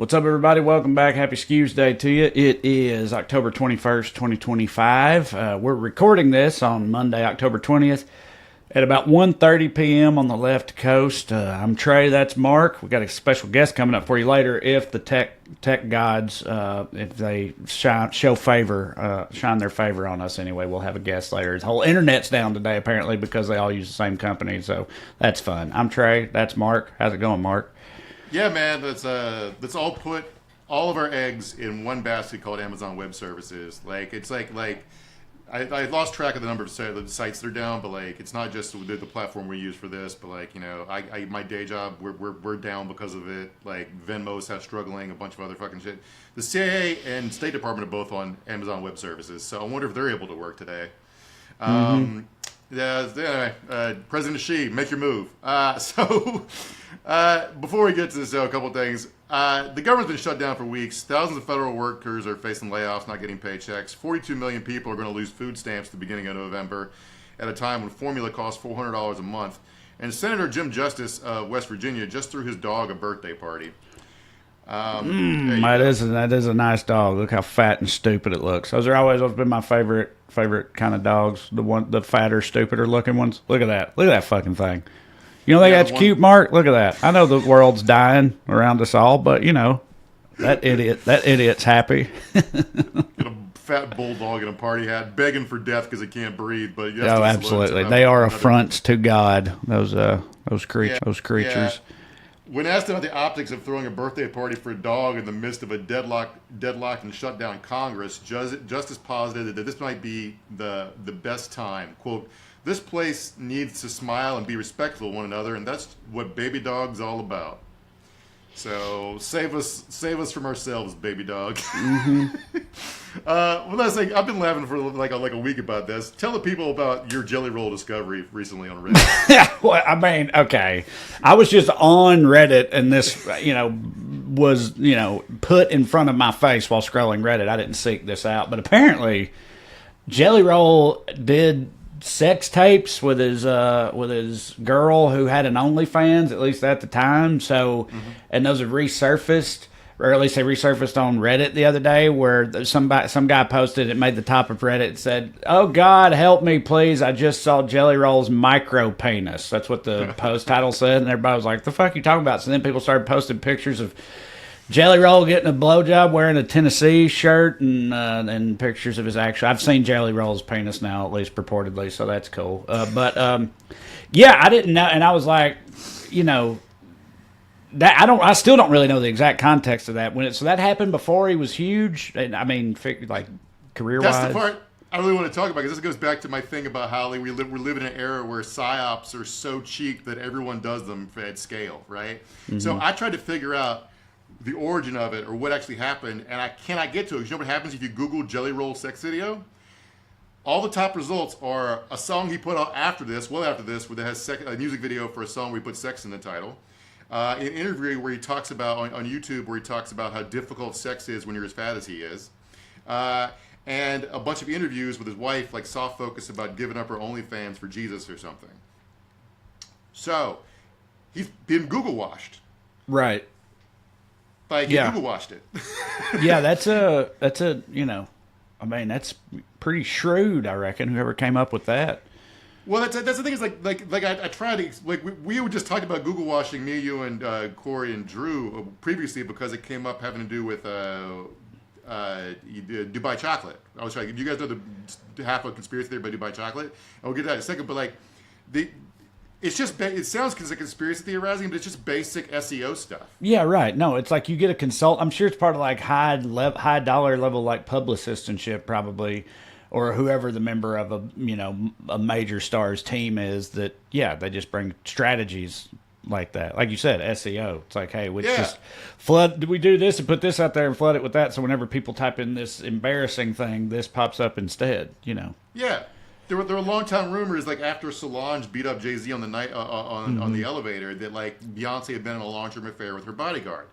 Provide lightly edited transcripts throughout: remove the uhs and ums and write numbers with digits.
What's up, everybody? Welcome back. Happy Skews Day to you. It is October 21st, 2025. We're recording this on Monday, October 20th at about 1:30 p.m. on the left coast. I'm Trey. That's Mark. We got a special guest coming up for you later if the tech gods, if they shine their favor on us anyway. We'll have a guest later. The whole internet's down today, apparently, because they all use the same company, so that's fun. I'm Trey. That's Mark. How's it going, Mark? Yeah, man, let's all put all of our eggs in one basket called Amazon Web Services. I lost track of the number of sites that are down, but it's not just the platform we use for this, but my day job we're down because of it. Venmo's struggling, a bunch of other fucking shit. The CIA and State Department are both on Amazon Web Services, so I wonder if they're able to work today. President Xi, make your move. Before we get to this, a couple of things. The government's been shut down for weeks. Thousands of federal workers are facing layoffs, not getting paychecks. 42 million people are going to lose food stamps at the beginning of November at a time when formula costs $400 a month. And Senator Jim Justice of West Virginia just threw his dog a birthday party. That is a nice dog. Look how fat and stupid it looks. Those are always been my favorite kind of dogs. The fatter, stupider looking ones. Look at that fucking thing. You don't think that's cute, Mark? Look at that. I know the world's dying around us all, but that idiot's happy. Got a fat bulldog in a party hat, begging for death because it can't breathe. But absolutely, they are affronts to God. Those creatures. Yeah. When asked about the optics of throwing a birthday party for a dog in the midst of a deadlocked and shut down Congress, Justice posited that this might be the best time. Quote, "This place needs to smile and be respectful of one another, and that's what baby dog's all about. So save us from ourselves, baby dog." Last thing, I've been laughing for like a week about this. Tell the people about your Jelly Roll discovery recently on Reddit. Yeah, well, I mean, okay, I was just on Reddit, and this, was put in front of my face while scrolling Reddit. I didn't seek this out, but apparently, Jelly Roll did sex tapes with his girl who had an OnlyFans, at least at the time. So, and those have resurfaced, or at least they resurfaced on Reddit the other day, where some guy posted, it made the top of Reddit, it said, "Oh God, help me, please! I just saw Jelly Roll's micro penis." That's what the post title said, and everybody was like, "The fuck you talking about?" So then people started posting pictures of Jelly Roll getting a blowjob wearing a Tennessee shirt and pictures of his actual. I've seen Jelly Roll's penis now, at least purportedly, so that's cool. Yeah, I didn't know, and I was like, that I still don't really know the exact context of that. So that happened before he was huge. And I mean, career-wise. That's the part I really want to talk about, because this goes back to my thing about how we live in an era where psyops are so cheap that everyone does them at scale, right? Mm-hmm. So I tried to figure out the origin of it, or what actually happened, and I cannot get to it. You know what happens if you Google Jelly Roll sex video? All the top results are a song he put out after this, where it has a music video for a song where he put sex in the title. An interview where he talks about, on YouTube, where he talks about how difficult sex is when you're as fat as he is. And a bunch of interviews with his wife, soft focus about giving up her OnlyFans for Jesus or something. So, he's been Google washed. Right. Google washed it. Yeah, that's that's pretty shrewd, I reckon, whoever came up with that. Well, that's the thing is I tried to we were just talking about Google washing, me, you, and Corey and Drew previously, because it came up having to do with Dubai chocolate. I was trying. Do you guys know the half of conspiracy theory about Dubai chocolate? And we'll get to that in a second. But it's just it sounds like conspiracy theorizing, but it's just basic SEO stuff. Yeah, right. No, it's like you get a consult. I'm sure it's part of high dollar level publicist and shit, probably, or whoever the member of a major star's team is. That they just bring strategies like that. Like you said, SEO. It's like, hey, just flood. We do this and put this out there and flood it with that. So whenever people type in this embarrassing thing, this pops up instead. Yeah. There were long-time rumors, after Solange beat up Jay-Z on the night on the elevator, that Beyonce had been in a long-term affair with her bodyguard.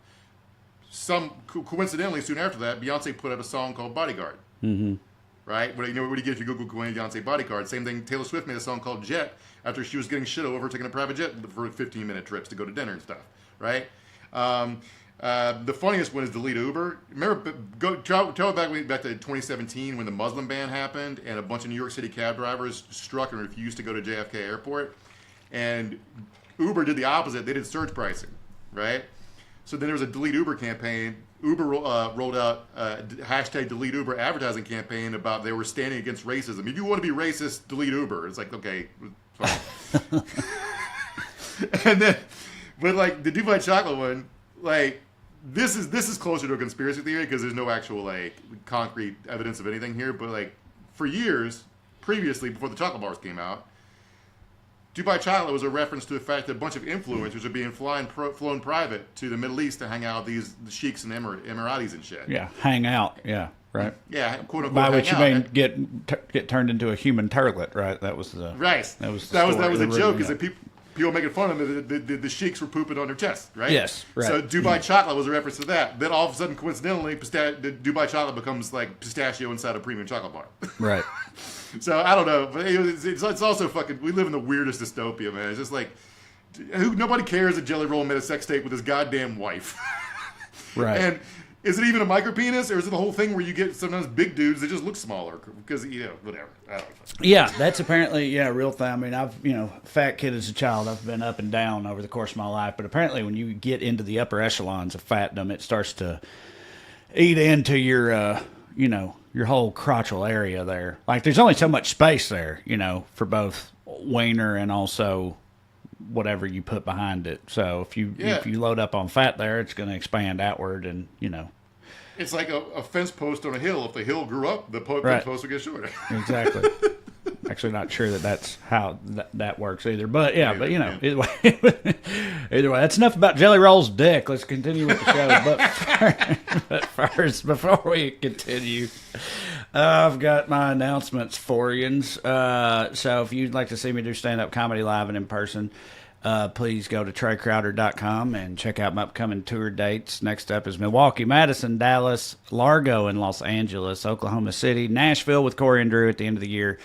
Coincidentally, soon after that, Beyonce put out a song called Bodyguard. Mm-hmm. Right? What do you get if you Google Beyonce Bodyguard? Same thing. Taylor Swift made a song called Jet after she was getting shit over taking a private jet for 15-minute trips to go to dinner and stuff. Right? The funniest one is delete Uber. Remember, travel back to 2017 when the Muslim ban happened and a bunch of New York City cab drivers struck and refused to go to JFK Airport. And Uber did the opposite. They did surge pricing, right? So then there was a delete Uber campaign. Uber rolled out a hashtag delete Uber advertising campaign about they were standing against racism. If you want to be racist, delete Uber. It's like, okay, fine. And then, but like the Dubai chocolate one, like this is closer to a conspiracy theory because there's no actual like concrete evidence of anything here. But like for years previously, before the chocolate bars came out, Dubai chocolate was a reference to the fact that a bunch of influencers are being flown private to the Middle East to hang out with the sheiks and Emiratis and shit. Yeah, hang out. Yeah, right. Yeah, quote unquote. By which you mean get turned into a human turlet, right? That was the right. That was the joke. Is that people making fun of them. The sheiks were pooping on their chest, right? Yes, right. So Dubai chocolate was a reference to that. Then all of a sudden, coincidentally, the Dubai chocolate becomes like pistachio inside a premium chocolate bar. Right. So I don't know, but it's also fucking. We live in the weirdest dystopia, man. It's just like nobody cares that Jelly Roll made a sex tape with his goddamn wife. Right. And is it even a micro penis, or is it the whole thing where you get sometimes big dudes that just look smaller because whatever. I don't know. Yeah, that's apparently a real thing. I mean, I've fat kid as a child. I've been up and down over the course of my life, but apparently when you get into the upper echelons of fatdom, it starts to eat into your your whole crotchal area there. Like there's only so much space there, for both wiener and also whatever you put behind it. So if you load up on fat there, it's going to expand outward, and it's like a fence post on a hill. If the hill grew up, the fence post will get shorter. Exactly. Actually, not sure that's how that works either. But either way, that's enough about Jelly Roll's dick. Let's continue with the show. But first, before we continue, I've got my announcements for you. So if you'd like to see me do stand-up comedy live and in person, please go to TreyCrowder.com and check out my upcoming tour dates. Next up is Milwaukee, Madison, Dallas, Largo in Los Angeles, Oklahoma City, Nashville with Corey and Drew at the end of the year,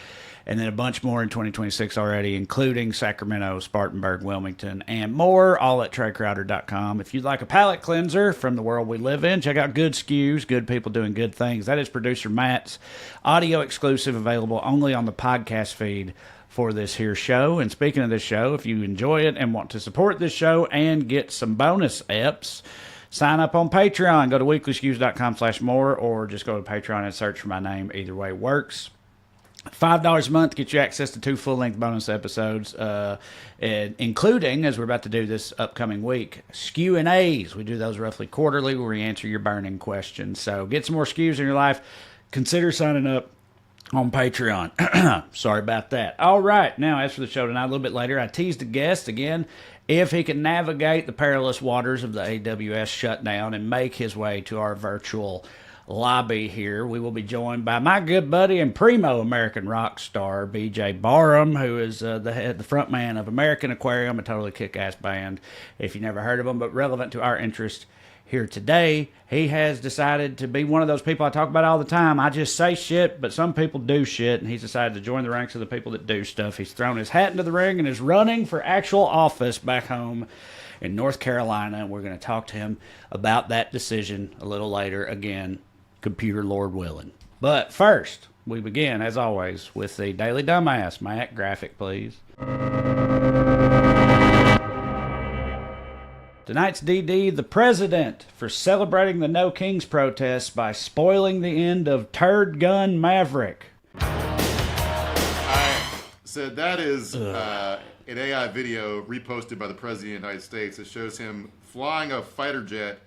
and then a bunch more in 2026 already, including Sacramento, Spartanburg, Wilmington, and more, all at TreyCrowder.com. If you'd like a palate cleanser from the world we live in, check out Good Skews, good people doing good things. That is producer Matt's audio exclusive, available only on the podcast feed for this here show. And speaking of this show, if you enjoy it and want to support this show and get some bonus eps, sign up on Patreon. Go to weeklyskews.com/more, or just go to Patreon and search for my name. Either way works. $5 a month gets you access to 2 full-length bonus episodes, including, as we're about to do this upcoming week, Q&As. We do those roughly quarterly where we answer your burning questions. So get some more Skews in your life. Consider signing up on Patreon. Sorry about that. All right. Now, as for the show tonight, a little bit later, I teased a guest again. If he can navigate the perilous waters of the AWS shutdown and make his way to our virtual lobby here, we will be joined by my good buddy and primo American rock star, BJ Barham, who is the front man of American Aquarium, a totally kick-ass band, if you never heard of them, but relevant to our interest here today. He has decided to be one of those people I talk about all the time. I just say shit, but some people do shit, and he's decided to join the ranks of the people that do stuff. He's thrown his hat into the ring and is running for actual office back home in North Carolina, and we're going to talk to him about that decision a little later. Again, computer lord willing. But first, we begin, as always, with the Daily Dumbass. Matt, graphic, please. Tonight's DD, the president, for celebrating the No Kings protests by spoiling the end of Turd Gun Maverick. So that is an AI video reposted by the President of the United States that shows him flying a fighter jet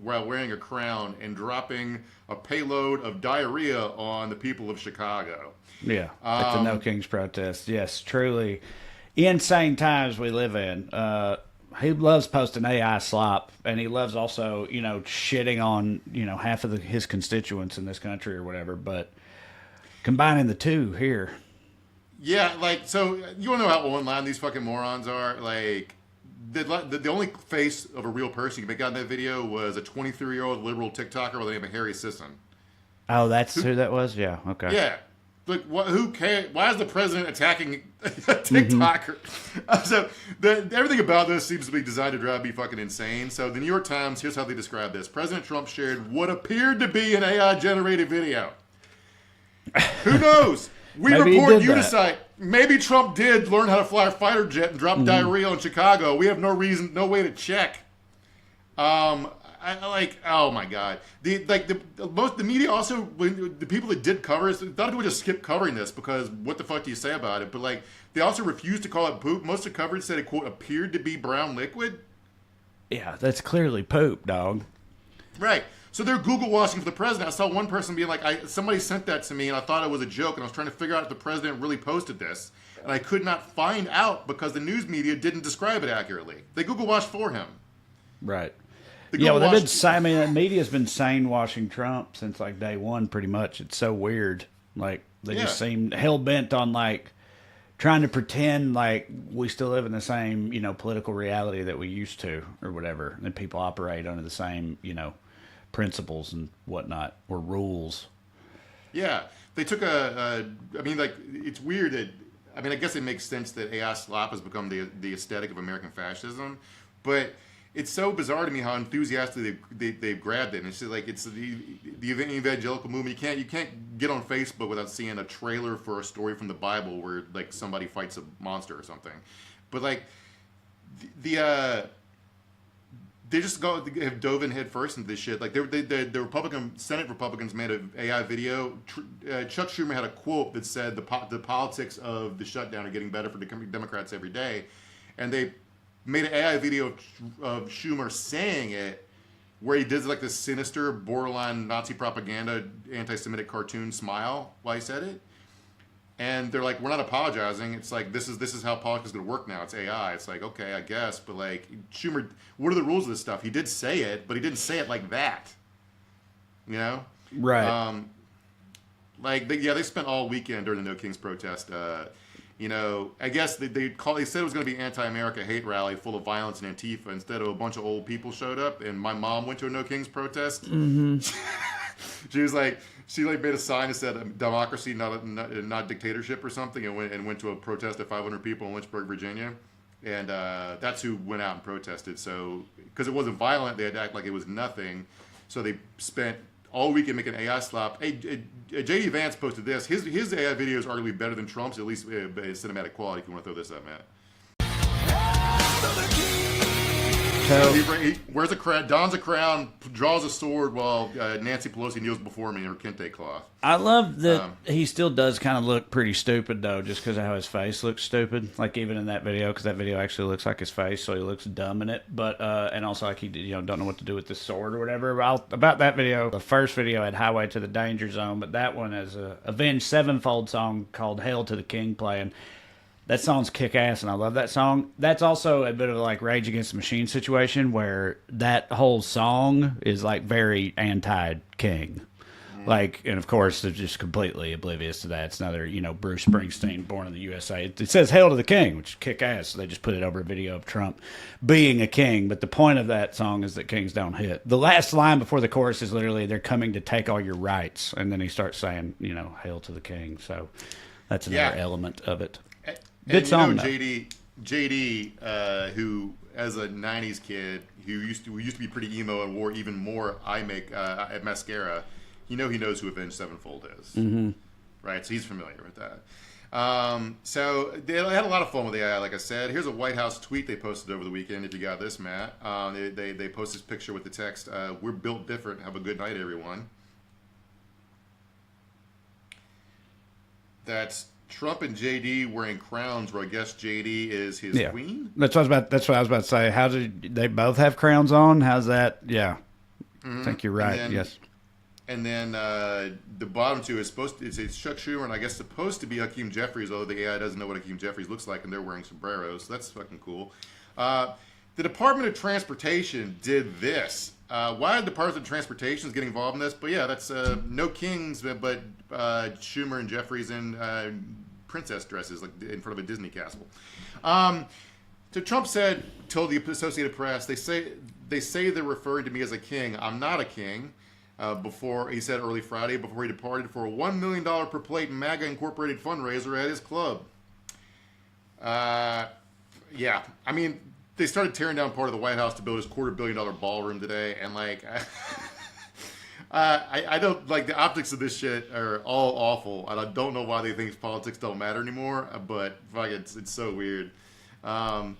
while wearing a crown and dropping a payload of diarrhea on the people of Chicago. Yeah, at the No Kings protest. Yes, truly insane times we live in. He loves posting AI slop, and he loves also, shitting on, half of his constituents in this country or whatever, but combining the two here. Yeah, so you want to know how online these fucking morons are? The only face of a real person you can make out in that video was a 23-year-old liberal TikToker by the name of Harry Sisson. Oh, that's who that was? Yeah, okay. Yeah. Like, who cares? Why is the president attacking a TikToker? So everything about this seems to be designed to drive me fucking insane. So the New York Times, here's how they describe this. President Trump shared what appeared to be an AI-generated video. Who knows? We report Unisite. Maybe Trump did learn how to fly a fighter jet and drop diarrhea in Chicago. We have no way to check. Oh my god! The media also, the people that did cover it, a lot of people just skip covering this because what the fuck do you say about it? But like, they also refused to call it poop. Most of the coverage said it, quote, appeared to be brown liquid. Yeah, that's clearly poop, dog. Right. So they're Google washing for the president. I saw one person being like, somebody sent that to me and I thought it was a joke, and I was trying to figure out if the president really posted this, and I could not find out because the news media didn't describe it accurately. They Google washed for him. Right. Yeah, well, the media's been sane washing Trump since like day one, pretty much. It's so weird. Like, they just seem hell bent on like trying to pretend like we still live in the same, political reality that we used to, or whatever. And people operate under the same, principles and whatnot, or rules. Yeah, they took it's weird that, I guess it makes sense that AI slop has become the aesthetic of American fascism, but it's so bizarre to me how enthusiastically they've grabbed it. And it's just like, it's the evangelical movement. You can't get on Facebook without seeing a trailer for a story from the Bible where like somebody fights a monster or something. But like they just have dove in head first into this shit. Like the Senate Republicans made an AI video. Chuck Schumer had a quote that said the politics of the shutdown are getting better for the Democrats every day, and they made an AI video of Schumer saying it, where he does like this sinister, borderline Nazi propaganda, anti-Semitic cartoon smile while he said it. And they're like, we're not apologizing. It's like, this is how politics is going to work now. It's AI. It's like, okay, I guess. But like, Schumer, what are the rules of this stuff? He did say it, but he didn't say it like that. Right. They spent all weekend during the No Kings protest. I guess they said it was going to be an anti-America hate rally full of violence and Antifa. Instead of a bunch of old people showed up, and my mom went to a No Kings protest. Mm-hmm. She made a sign that said "Democracy, not dictatorship" or something, and went to a protest of 500 people in Lynchburg, Virginia, and that's who went out and protested. So because it wasn't violent, they had to act like it was nothing. So they spent all weekend making AI slop. J.D. Vance posted this. His AI video is arguably better than Trump's, at least cinematic quality. If you want to throw this up, Matt. So he wears a crown, dons a crown, draws a sword while Nancy Pelosi kneels before me in her kente cloth. I love that he still does kind of look pretty stupid, though, just because of how his face looks stupid. Like, even in that video, because that video actually looks like his face, so he looks dumb in it. But and also, like, he don't know what to do with this sword or whatever. About that video, the first video had Highway to the Danger Zone, but that one has a Avenged Sevenfold song called Hail to the King playing. That song's kick-ass, and I love that song. That's also a bit of a, like, Rage Against the Machine situation where that whole song is, like, very anti-King. Like, and of course, they're just completely oblivious to that. It's another, Bruce Springsteen, Born in the USA. It says Hail to the King, which is kick-ass, so they just put it over a video of Trump being a king. But the point of that song is that kings don't hit. The last line before the chorus is literally, they're coming to take all your rights. And then he starts saying, Hail to the King. So that's another element of it. Good song, JD, who as a '90s kid who used to be pretty emo and wore even more eye mascara, he knows who Avenged Sevenfold is, mm-hmm. Right? So he's familiar with that. So they had a lot of fun with AI, like I said. Here's a White House tweet they posted over the weekend. If you got this, Matt, they posted this picture with the text, "We're built different. Have a good night, everyone." That's Trump and JD wearing crowns, where I guess JD is his queen. That's what I was about to say. How did they both have crowns on? How's that? Yeah, mm-hmm. I think you're right. Yes. And then the bottom two is it's Chuck Schumer, and I guess supposed to be Hakeem Jeffries, although the AI doesn't know what Hakeem Jeffries looks like, and they're wearing sombreros. So that's fucking cool. The Department of Transportation did this. Why the Department of Transportation is getting involved in this? But yeah, that's no kings, but Schumer and Jeffries in princess dresses, like in front of a Disney castle. So Trump told the Associated Press, they say they're referring to me as a king. I'm not a king. before he said early Friday before he departed for a $1 million per plate MAGA Incorporated fundraiser at his club. Yeah, I mean, they started tearing down part of the White House to build his $250 million ballroom today, and like, I don't like the optics of this shit are all awful, and I don't know why they think politics don't matter anymore. But fuck, it's so weird. So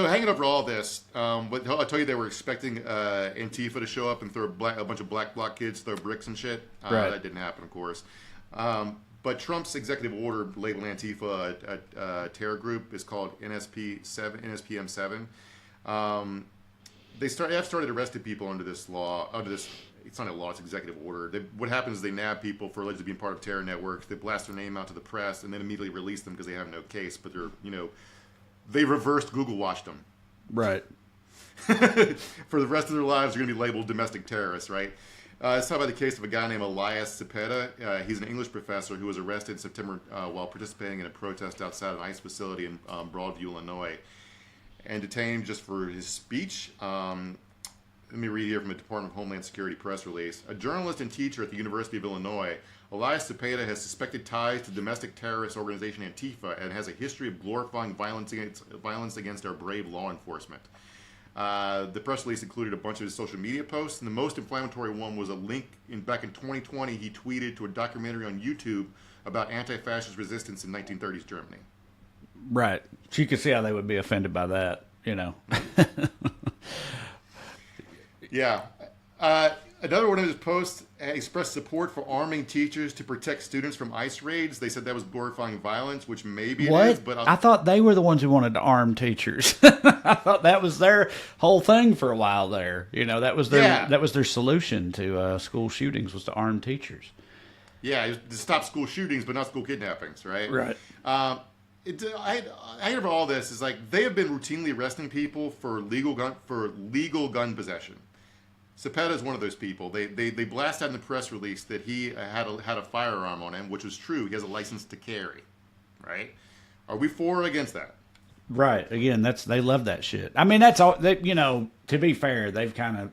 hanging over all this, but I told you they were expecting Antifa to show up and throw a bunch of black bloc kids throw bricks and shit. Right. That didn't happen, of course. But Trump's executive order labeling Antifa a terror group is called NSPM 7. They have started arresting people under this law. It's not a law; it's executive order. What happens is they nab people for allegedly being part of terror networks. They blast their name out to the press and then immediately release them because they have no case. But they reversed Google watched them. Right. For the rest of their lives, they're going to be labeled domestic terrorists, right? Let's talk about the case of a guy named Elias Cepeda. He's an English professor who was arrested in September while participating in a protest outside an ICE facility in Broadview, Illinois, and detained just for his speech. Let me read here from the Department of Homeland Security press release. A journalist and teacher at the University of Illinois, Elias Cepeda has suspected ties to domestic terrorist organization Antifa and has a history of glorifying violence against our brave law enforcement. The press release included a bunch of his social media posts, and the most inflammatory one was a link back in 2020 he tweeted to a documentary on YouTube about anti-fascist resistance in 1930s Germany. Right. So you can see how they would be offended by that, Yeah. Another one of his posts expressed support for arming teachers to protect students from ICE raids. They said that was glorifying violence, which maybe what? it is. But I thought they were the ones who wanted to arm teachers. I thought that was their whole thing for a while there. That was their solution to school shootings was to arm teachers. Yeah, to stop school shootings, but not school kidnappings, right? Right. I hear about all this is like they have been routinely arresting people for legal gun possession. Cepeda is one of those people. They blast out in the press release that he had a firearm on him, which was true. He has a license to carry, right? Are we for or against that? Right. Again, they love that shit. I mean, that's all. To be fair, they've kind of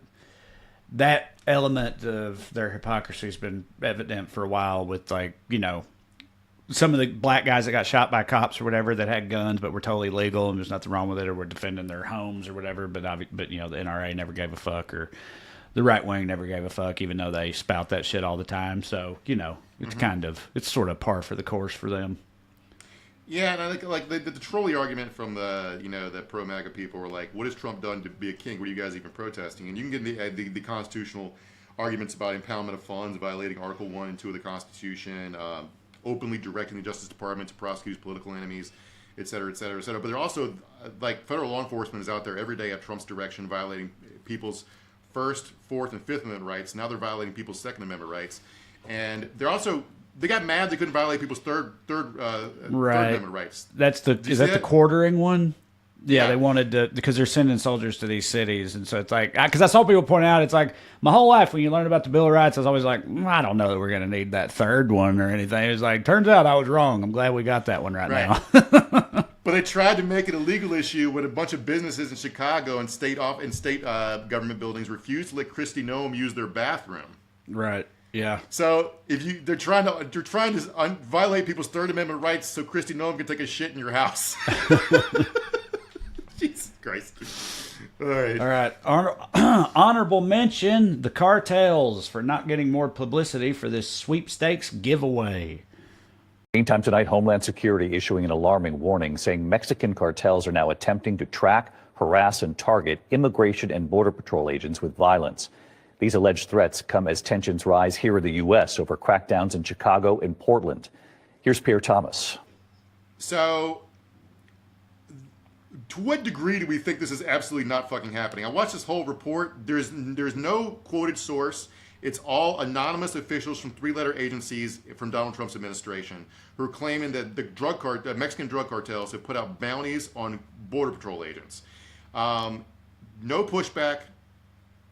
that element of their hypocrisy has been evident for a while. With some of the black guys that got shot by cops or whatever that had guns but were totally legal and there's nothing wrong with it or were defending their homes or whatever. But the NRA never gave a fuck or the right wing never gave a fuck, even though they spout that shit all the time. So, it's sort of par for the course for them. Yeah, and I think the trolley argument from the pro MAGA people were like, what has Trump done to be a king? What are you guys even protesting? And you can get the constitutional arguments about impoundment of funds, violating Article 1 and 2 of the Constitution, openly directing the Justice Department to prosecute political enemies, et cetera, et cetera, et cetera. But they're also, federal law enforcement is out there every day at Trump's direction violating people's First, Fourth, and Fifth Amendment rights. Now they're violating people's Second Amendment rights, and they got mad they couldn't violate people's Third Amendment rights. Is that the quartering one? Yeah, they wanted to because they're sending soldiers to these cities, and so it's like because I saw people point out it's like my whole life when you learn about the Bill of Rights, I was always like I don't know that we're going to need that third one or anything. It was like turns out I was wrong. I'm glad we got that one right. Now. But they tried to make it a legal issue when a bunch of businesses in Chicago and state government buildings refused to let Kristi Noem use their bathroom. Right. Yeah. So they're trying to violate people's Third Amendment rights so Kristi Noem can take a shit in your house. Jesus Christ. All right. Honorable mention, the cartels for not getting more publicity for this sweepstakes giveaway. Meantime tonight, Homeland Security issuing an alarming warning saying Mexican cartels are now attempting to track, harass, and target Immigration and Border Patrol agents with violence. These alleged threats come as tensions rise here in the U.S. over crackdowns in Chicago and Portland. Here's Pierre Thomas. So, to what degree do we think this is absolutely not fucking happening? I watched this whole report. There's no quoted source. It's all anonymous officials from three-letter agencies from Donald Trump's administration who are claiming that the Mexican drug cartels have put out bounties on Border Patrol agents. No pushback,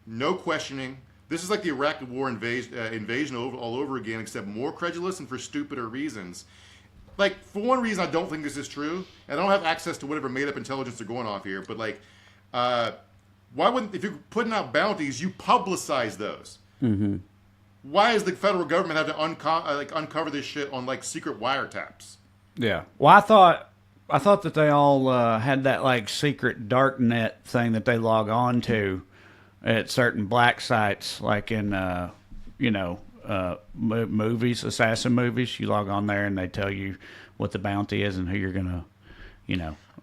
no questioning. This is like the Iraq War invasion all over again, except more credulous and for stupider reasons. Like, for one reason, I don't think this is true, and I don't have access to whatever made-up intelligence they're going off here, but Why wouldn't, if you're putting out bounties, you publicize those? Mm-hmm. Why does the federal government have to uncover this shit on like secret wiretaps? Yeah. Well, I thought that they all had that like secret dark net thing that they log on to at certain black sites, like in movies, assassin movies. You log on there and they tell you what the bounty is and who you're gonna,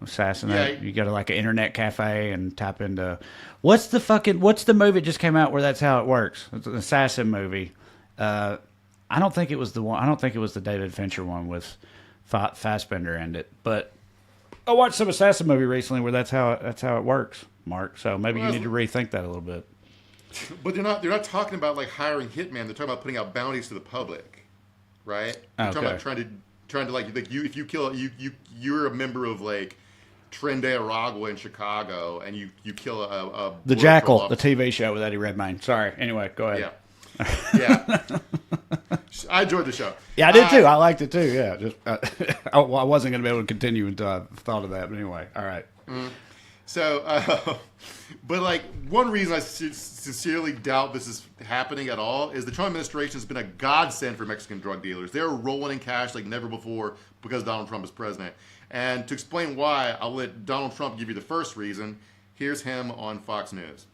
assassinate. Yeah. You go to like an internet cafe and type into what's the movie that just came out where that's how it works? It's an assassin movie. I don't think it was the one. I don't think it was the David Fincher one with Fassbender in it. But I watched some assassin movie recently where that's how it works, Mark. So maybe you need to rethink that a little bit. But they're not talking about like hiring hitman. They're talking about putting out bounties to the public, right? They're talking about trying to like you, if you kill you're a member of like Tren de Aragua in Chicago and you kill a The Jackal, the TV show with Eddie Redmayne. Sorry. Anyway, go ahead. Yeah. I enjoyed the show. Yeah, I did too. I liked it too. Yeah, just I wasn't going to be able to continue until I thought of that. But anyway, all right. So, but like one reason I sincerely doubt this is happening at all is the Trump administration has been a godsend for Mexican drug dealers. They're rolling in cash like never before because Donald Trump is president. And to explain why, I'll let Donald Trump give you the first reason. Here's him on Fox News.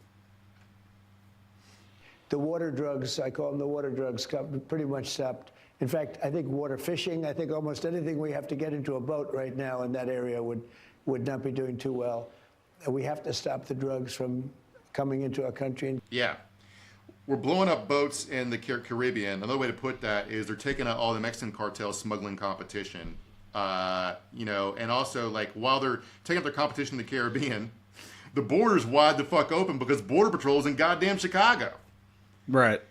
The water drugs, I call them the water drugs, pretty much stopped. In fact, I think water fishing, I think almost anything we have to get into a boat right now in that area would not be doing too well. We have to stop the drugs from coming into our country. Yeah. We're blowing up boats in the Caribbean. Another way to put that is they're taking out all the Mexican cartel smuggling competition. And also like while they're taking up their competition in the Caribbean, the border's wide the fuck open because Border Patrol's in goddamn Chicago. Right.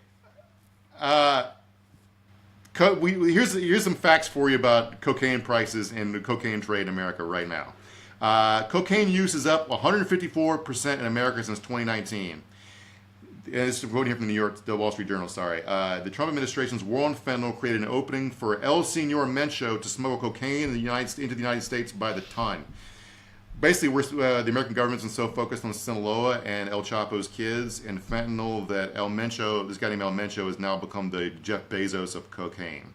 Here's some facts for you about cocaine prices and the cocaine trade in America right now. Cocaine use is up 154% in America since 2019. And this is quoting here from the Wall Street Journal, sorry. The Trump administration's war on fentanyl created an opening for El Señor Mencho to smuggle cocaine into the United States by the ton. Basically, the American government's been so focused on Sinaloa and El Chapo's kids and fentanyl that this guy named El Mencho, has now become the Jeff Bezos of cocaine.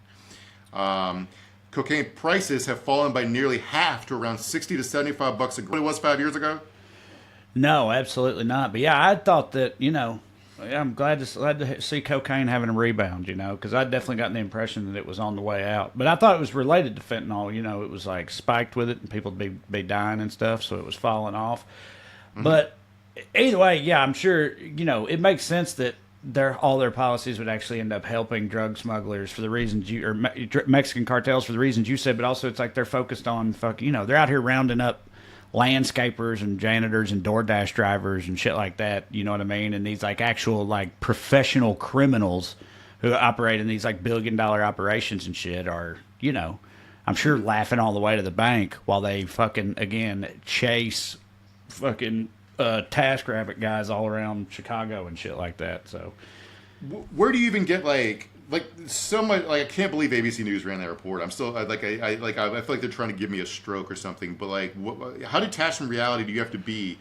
Cocaine prices have fallen by nearly half to around $60 to $75 a gram. What it was 5 years ago? No, absolutely not. But yeah, I thought that, I'm glad to see cocaine having a rebound, because I'd definitely gotten the impression that it was on the way out. But I thought it was related to fentanyl. It was like spiked with it and people would be dying and stuff, so it was falling off. Mm-hmm. But either way, yeah, I'm sure, it makes sense that all their policies would actually end up helping drug smugglers for the reasons Mexican cartels for the reasons you said, but also it's like they're focused on they're out here rounding up landscapers and janitors and DoorDash drivers and shit like that, you know what I mean? And these like actual like professional criminals who operate in these like billion-dollar operations and shit are, I'm sure laughing all the way to the bank while they chase TaskRabbit guys all around Chicago and shit like that. So where do you even get like so much? Like I can't believe ABC News ran that report. I'm still I feel like they're trying to give me a stroke or something. But like, how detached from reality do you have to be?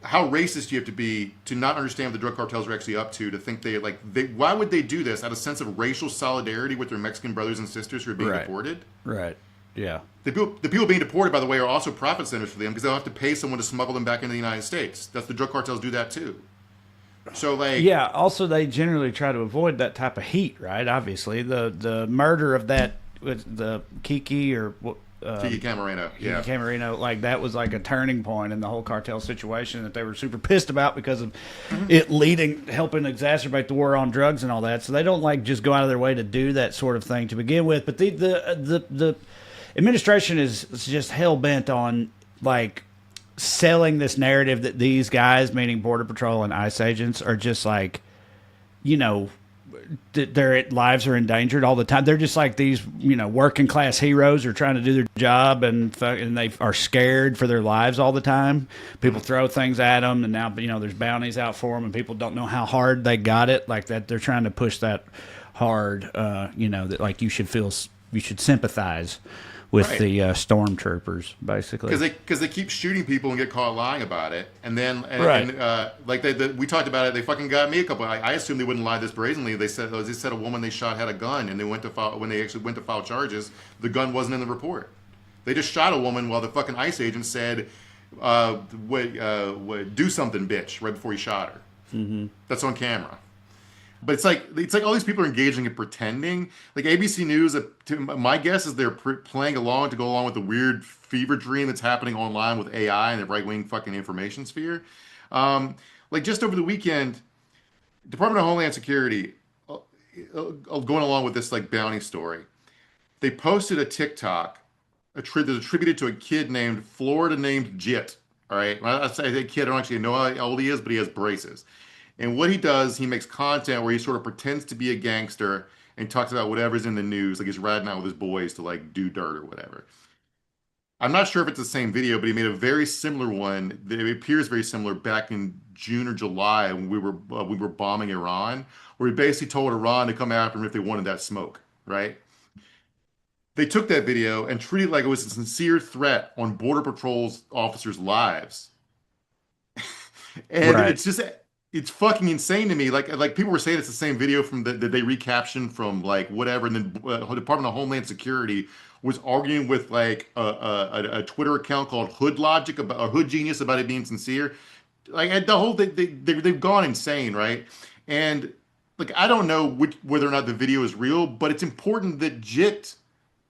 How racist do you have to be to not understand what the drug cartels are actually up to think why would they do this out of a sense of racial solidarity with their Mexican brothers and sisters who are being deported? Right. Yeah. The people being deported, by the way, are also profit centers for them because they'll have to pay someone to smuggle them back into the United States. That's the drug cartels do that too. So yeah. Also, they generally try to avoid that type of heat, right? Obviously, the murder of the Kiki Kiki Camarena, Kiki Camarena, like that was like a turning point in the whole cartel situation that they were super pissed about because of it helping exacerbate the war on drugs and all that. So they don't like just go out of their way to do that sort of thing to begin with. But the administration is just hell bent on like selling this narrative that these guys, meaning Border Patrol and ICE agents, are just like, their lives are endangered all the time. They're just like these, working class heroes who are trying to do their job and they are scared for their lives all the time. People throw things at them, and now there's bounties out for them, and people don't know how hard they got it. Like that, they're trying to push that hard. That like you should feel should sympathize with Right. the stormtroopers, basically. Because they keep shooting people and get caught lying about it, and then Right. like we talked about it, they fucking got me a couple. I assumed they wouldn't lie this brazenly. They said a woman they shot had a gun, and they went to file when they actually went to file charges. The gun wasn't in the report. They just shot a woman while the fucking ICE agent said, "Do something, bitch," right before he shot her. That's on camera. But it's like all these people are engaging in pretending. Like ABC News, my guess is they're playing along to go along with the weird fever dream that's happening online with AI and the right wing fucking information sphere. Like just over the weekend, Department of Homeland Security, going along with this like bounty story, they posted a TikTok that's attributed to a kid named Florida named Jit. All right, I say a kid. I don't actually know how old he is, but he has braces. And what he does, he makes content where he sort of pretends to be a gangster and talks about whatever's in the news, like he's riding out with his boys to like do dirt or whatever. I'm not sure if it's the same video, but he made a very similar one. It appears very similar back in June or July when we were bombing Iran, where he basically told Iran to come after him if they wanted that smoke, right? They took that video and treated it like it was a sincere threat on Border Patrol's officers' lives. And Right. it's fucking insane to me. Like people were saying it's the same video from that they recaptioned from like whatever, and then Department of Homeland Security was arguing with like a Twitter account called Hood Logic about or Hood Genius about it being sincere. Like the whole they've gone insane, right? And like I don't know whether or not the video is real, but it's important that Jit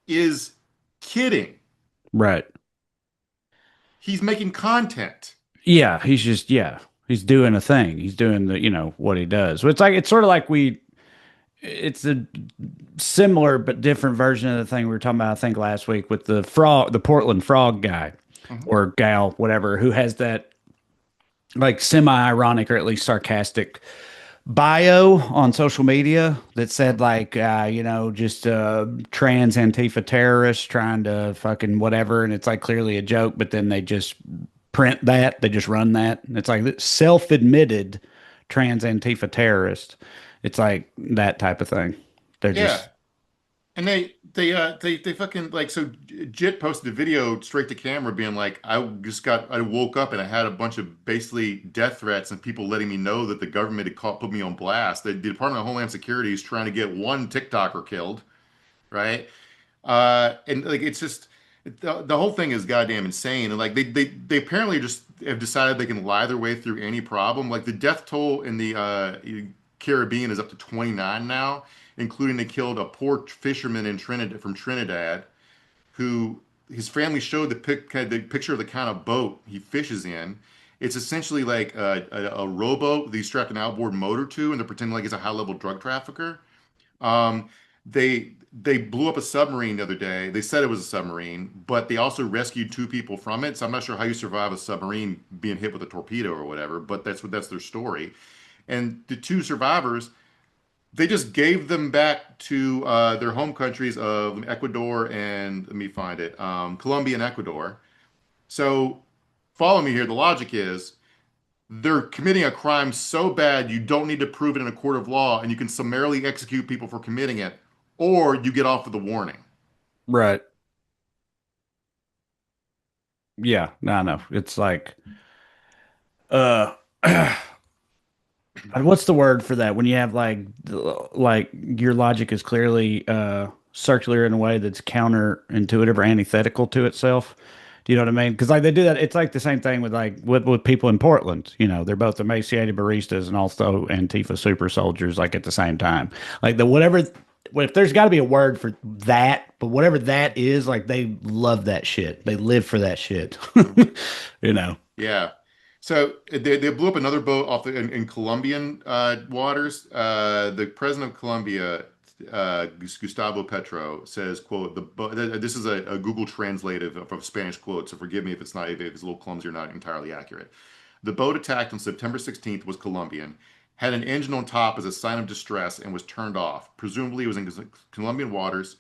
is kidding. Right. He's making content. Yeah, he's doing a thing. He's doing the what he does. So it's sort of like it's a similar but different version of the thing we were talking about I think last week with the Portland frog guy Mhm. or gal, whatever, who has that like semi-ironic or at least sarcastic bio on social media that said like just trans Antifa terrorists trying to fucking whatever, and it's like clearly a joke, but then they just print that, they just run that, and it's like self-admitted trans Antifa terrorist. It's like that type of thing. They're Yeah, just and they fucking like so Jit posted a video straight to camera being like I woke up and I had a bunch of basically death threats and people letting me know that the government had put me on blast. The Department of Homeland Security is trying to get one TikToker killed, right? And like it's just the whole thing is goddamn insane. And like they apparently just have decided they can lie their way through any problem. Like the death toll in the Caribbean is up to 29 now, including they killed a poor fisherman in Trinidad from Trinidad, who his family showed the picture of the kind of boat he fishes in. It's essentially like a rowboat that he strapped an outboard motor to, and they're pretending like he's a high-level drug trafficker. Um, they blew up a submarine the other day. They said it was a submarine, but they also rescued two people from it. So I'm not sure how you survive a submarine being hit with a torpedo or whatever, but that's their story. And the two survivors, they just gave them back to their home countries of Ecuador and let me find it, Colombia and Ecuador. So follow me here. The logic is they're committing a crime so bad you don't need to prove it in a court of law, and you can summarily execute people for committing it, or you get off with a warning. right. Yeah, no, no. It's like uh what's the word for that when you have like your logic is clearly circular in a way that's counterintuitive or antithetical to itself. Do you know what I mean? Because like they do that, it's like the same thing with like with people in Portland. They're both emaciated baristas and also Antifa super soldiers, like at the same time. Like the whatever, if there's got to be a word for that, but whatever that is, like they love that shit. They live for that shit. you know. Yeah. So they blew up another boat off in Colombian waters. The president of Colombia, Gustavo Petro, says, "quote This is a Google translative of a Spanish quote, so forgive me if if it's a little clumsy or not entirely accurate. The boat attacked on September 16th was Colombian, had an engine on top as a sign of distress, and was turned off. Presumably, it was in Colombian waters.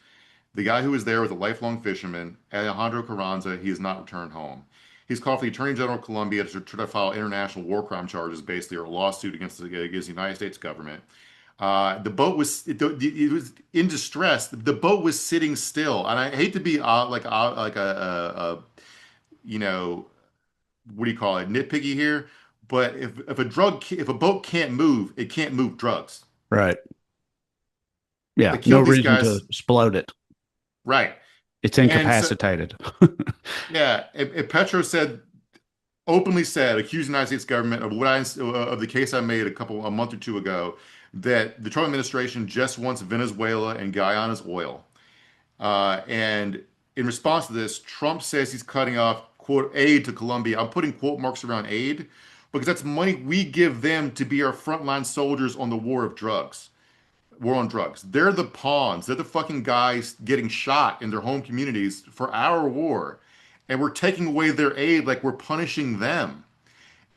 The guy who was there was a lifelong fisherman, Alejandro Carranza. He has not returned home. He's called for the Attorney General of Colombia to try to file international war crime charges, basically, or a lawsuit against the United States government. The boat was it was in distress. The boat was sitting still, and I hate to be like a you know what do you call it, nitpicky here, but if a boat can't move, it can't move drugs. Right. Yeah. They No killed these reason to guys, explode it. right? It's And so incapacitated. yeah, and Petro said openly said, accused the United States government of of the case I made a month or two ago, that the Trump administration just wants Venezuela and Guyana's oil. And in response to this, Trump says he's cutting off quote aid to Colombia. I'm putting quote marks around aid because that's money we give them to be our frontline soldiers on the war on drugs. They're the pawns. They're the fucking guys getting shot in their home communities for our war. And we're taking away their aid like we're punishing them.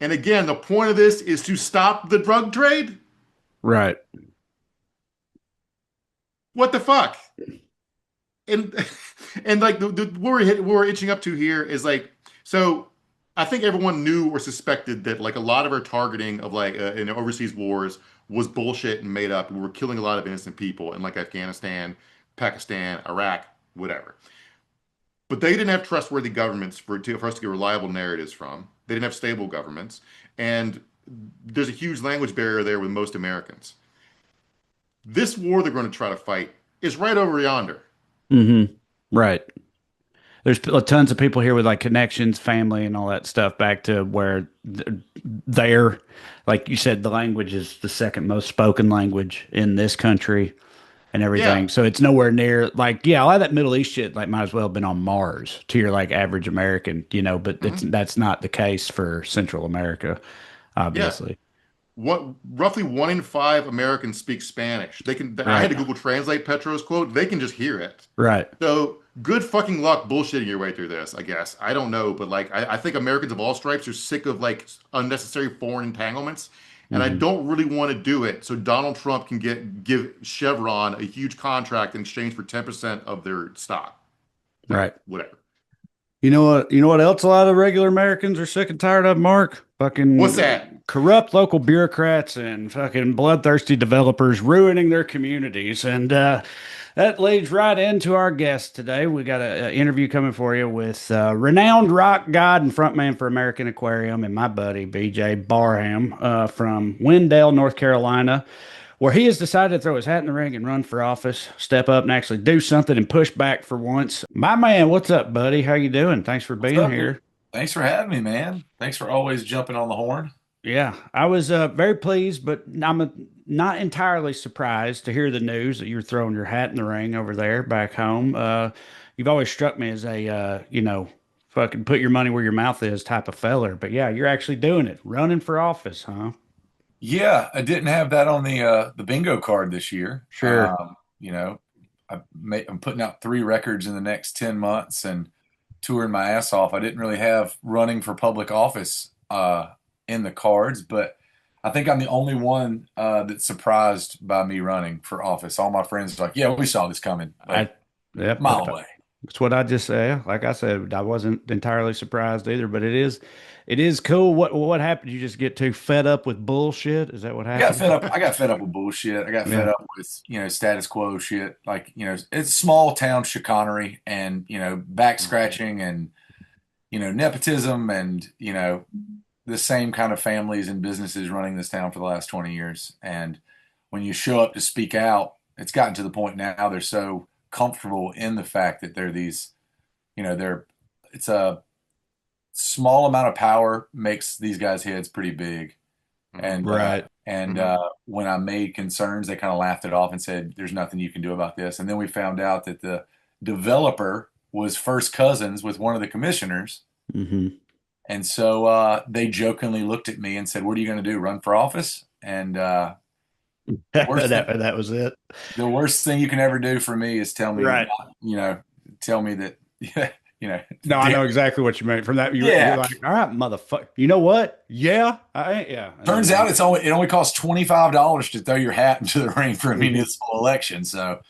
And again, the point of this is to stop the drug trade? Right. What the fuck? And and like what we're itching up to here is like, so I think everyone knew or suspected that like a lot of our targeting of like in overseas wars was bullshit and made up. We were killing a lot of innocent people in like Afghanistan, Pakistan, Iraq, whatever. But they didn't have trustworthy governments for us to get reliable narratives from. They didn't have stable governments, and there's a huge language barrier there with most Americans. This war they're going to try to fight is right over yonder. Mm-hmm. Right. There's tons of people here with like connections, family, and all that stuff back to where they're, like you said, the language is the second most spoken language in this country and Yeah. everything. So it's nowhere near like, yeah, a lot of that Middle East shit like might as well have been on Mars to your like average American, but Mhm. that's not the case for Central America, Yeah. obviously. What roughly 1 in 5 Americans speak Spanish. They can. I had Right. to Google Translate Petro's quote. They can just hear it. Right. So good fucking luck bullshitting your way through this. I guess I don't know, but like I think Americans of all stripes are sick of like unnecessary foreign entanglements, and I Hmm. don't really want to do it. So Donald Trump can give Chevron a huge contract in exchange for 10% of their stock. Like Right. whatever. You know what? You know what else? A lot of regular Americans are sick and tired of, Mark. What's Fucking that? corrupt local bureaucrats and fucking bloodthirsty developers ruining their communities. And that leads right into our guest today. We got an interview coming for you with renowned rock god and frontman for American Aquarium and my buddy BJ Barham from Wendell, North Carolina, where he has decided to throw his hat in the ring and run for office, step up and actually do something and push back for once. My man, what's up, buddy? How you doing? Thanks for What's being up, dude? here. Thanks for having me, man. Thanks for always jumping on the horn. Yeah, I was very pleased, but I'm not entirely surprised to hear the news that you're throwing your hat in the ring over there back home. You've always struck me as a, fucking put your money where your mouth is type of feller. But yeah, you're actually doing it, running for office, huh? Yeah, I didn't have that on the bingo card this year. Sure. I'm putting out 3 records in the next 10 months and touring my ass off. I didn't really have running for public office in the cards, but I think I'm the only one that's surprised by me running for office. All my friends are like, "Yeah, we saw this coming, I, like yep, mile away." that's what I just said. Like I said, I wasn't entirely surprised either, but it is cool. What happened? You just get too fed up with bullshit? Is that what I got happened? fed up. I got fed up with bullshit. I got fed Yeah. up with, status quo shit. Like, it's small town chicanery and, back scratching and, nepotism and, the same kind of families and businesses running this town for the last 20 years. And when you show up to speak out, it's gotten to the point now they're so comfortable in the fact that they're these, it's a small amount of power makes these guys' heads pretty big. Mhm. And Right. when I made concerns, they kind of laughed it off and said, "There's nothing you can do about this." And then we found out that the developer was first cousins with one of the commissioners, Hmm. and so they jokingly looked at me and said, "What are you going to do? Run for office?" And the worst thing, That was it. the worst thing you can ever do for me is Right. tell me that, No, I know exactly what you meant. From that, you're yeah. like, all right, motherfucker. You know what? Yeah, yeah. And Turns then, out it only costs $25 to throw your hat into the ring for a municipal election. So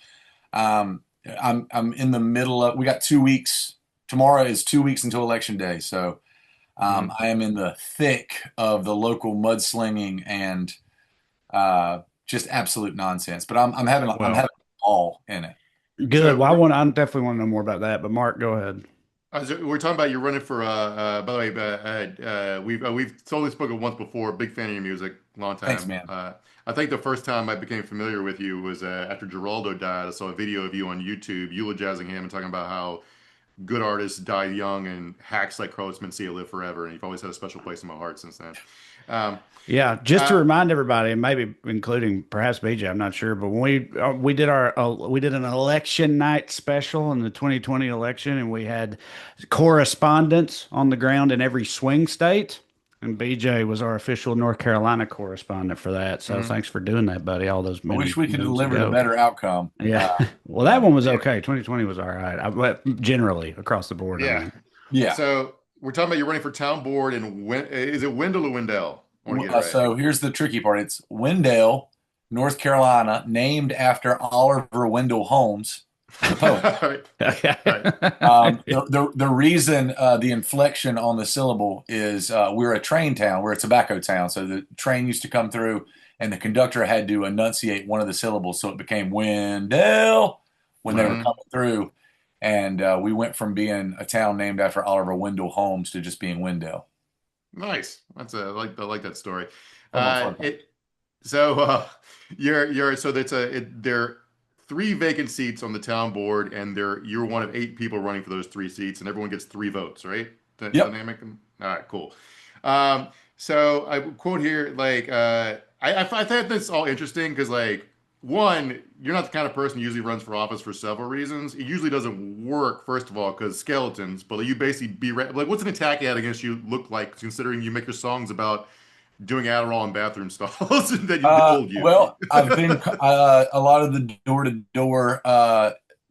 um, I'm in the middle of. We got 2 weeks. Tomorrow is 2 weeks until election day. So Mhm. I am in the thick of the local mudslinging and just absolute nonsense. But I'm having all in it. Good. So Well, I definitely want to know more about that. But Mark, go ahead. we're talking about you're running for. By the way, we've totally spoken once before. Big fan of your music, long Thanks, time. man. I think the first time I became familiar with you was after Geraldo died. I saw a video of you on YouTube eulogizing him and talking about how good artists die young and hacks like Carlos Mencia live forever. And you've always had a special place in my heart since then. Um, Yeah, just to uh, remind everybody, and maybe including perhaps BJ, I'm not sure, but when we did an election night special in the 2020 election, and we had correspondents on the ground in every swing state, and BJ was our official North Carolina correspondent for that. So mhm. thanks for doing that, buddy. All those I wish we could moons deliver a ago. better outcome. Yeah, well, that one was okay. 2020 was all right. But generally across the board, I Yeah. mean. Yeah. So we're talking about you're running for town board in is it Wendell or Wendell? I want to get it right. So here's the tricky part. It's Wendell, North Carolina, named after Oliver Wendell Holmes, the poet. Right. Okay. Right. The reason the inflection on the syllable is we're a train town, we're a tobacco town. So the train used to come through, and the conductor had to enunciate one of the syllables, so it became Wendell when they were coming through. And we went from being a town named after Oliver Wendell Holmes to just being Wendell. Nice. I like that story. Oh, You're so there are three vacant seats on the town board, and you're one of 8 people running for those 3 seats, and everyone gets 3 votes, right? The Yep. dynamic. All right, cool. So I quote here, like I think that's all interesting because, like, one, you're not the kind of person who usually runs for office for several reasons. It usually doesn't work, first of all, because skeletons. But you basically like, what's an attack ad against you look like, considering you make your songs about doing Adderall in bathroom stalls and that you old you. Well, I've been a lot of the door-to-door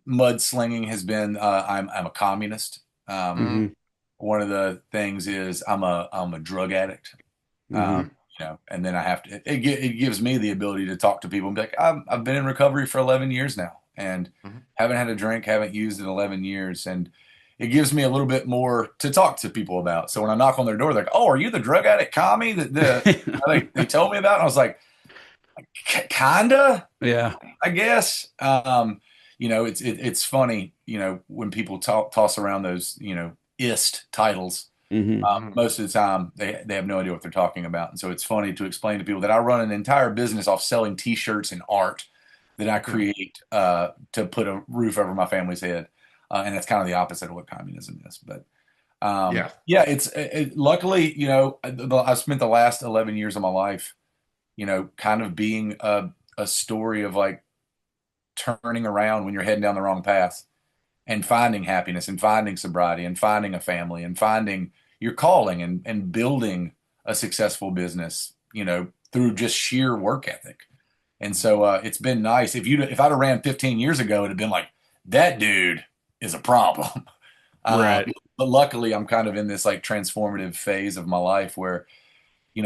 mudslinging has been I'm a communist. Mhm. One of the things is I'm a drug addict. Mhm. And then I have to. It gives me the ability to talk to people and be like, I've been in recovery for 11 years now, and haven't had a drink, haven't used in 11 years, and it gives me a little bit more to talk to people about. So when I knock on their door, they're like, "Oh, are you the drug addict commie that they told me about?" And I was like, "Kinda, Yeah. I guess." It's funny, when people toss around those, ist titles. Most of the time, they have no idea what they're talking about, and so it's funny to explain to people that I run an entire business off selling T-shirts and art that I create to put a roof over my family's head. And that's kind of the opposite of what communism is. But luckily, I've spent the last 11 years of my life, kind of being a story of like turning around when you're heading down the wrong path and finding happiness and finding sobriety and finding a family and finding your calling and building a successful business, through just sheer work ethic. And so it's been nice. If I'd have ran 15 years ago, it'd have been like, that dude is a problem. Right. But luckily I'm kind of in this like transformative phase of my life where,